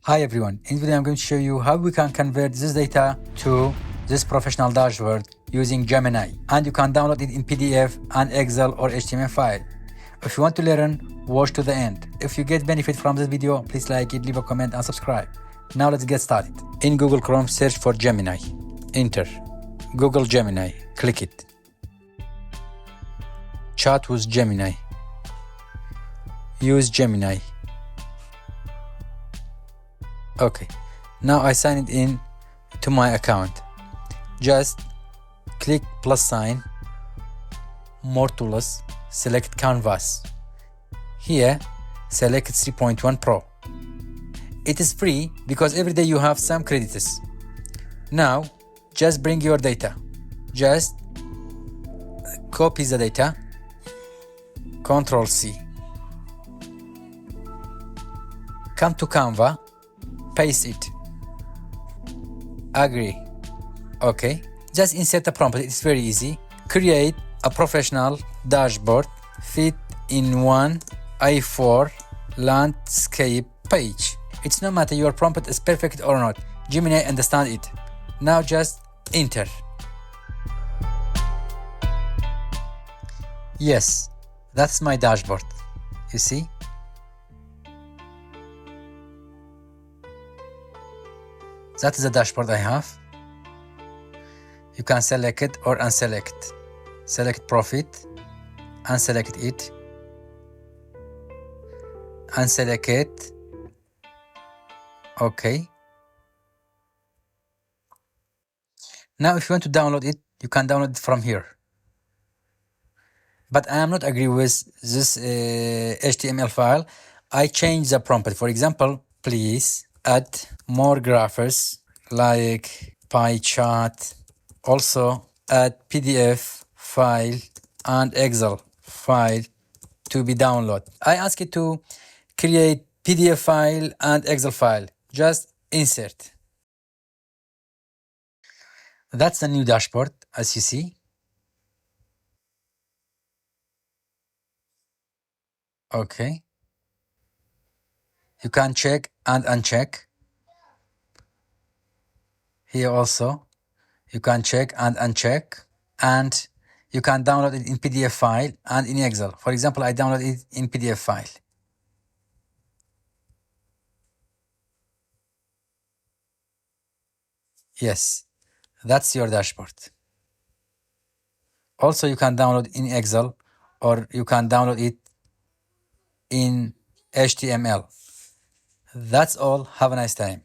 Hi everyone, in this video I'm going to show you how we can convert this data to this professional dashboard using Gemini, and you can download it in PDF and Excel or HTML file. If you want to learn, watch to the end. If you get benefit from this video, please like it, leave a comment and subscribe. Now let's get started. In Google Chrome, search for Gemini. Enter Google Gemini, click it. Chat with Gemini. Use Gemini. Okay, now I signed in to my account. Just click plus sign, more tools, select canvas. Here, select 3.1 Pro. It is free because every day you have some credits. Now, just bring your data. Just copy the data, Ctrl C. Come to Canva, paste it, agree, okay. Just insert a prompt, it's very easy. Create a professional dashboard fit in one A4 landscape page. It's no matter your prompt is perfect or not, Gemini understand it. Now just enter. Yes, that's my dashboard, you see. That is the dashboard I have. You can select it or unselect. Select profit, unselect it, unselect it. Okay. Now if you want to download it, you can download it from here. But I am not agree with this HTML file. I change the prompt. For example, please add more graphs like pie chart. Also add PDF file and Excel file to be downloaded. I ask it to create PDF file and Excel file. Just insert. That's the new dashboard, as you see. Okay. You can check and uncheck. Here also, you can check and uncheck, and you can download it in PDF file and in Excel. For example, I download it in PDF file. Yes, that's your dashboard. Also, you can download in Excel or you can download it in HTML. That's all. Have a nice time.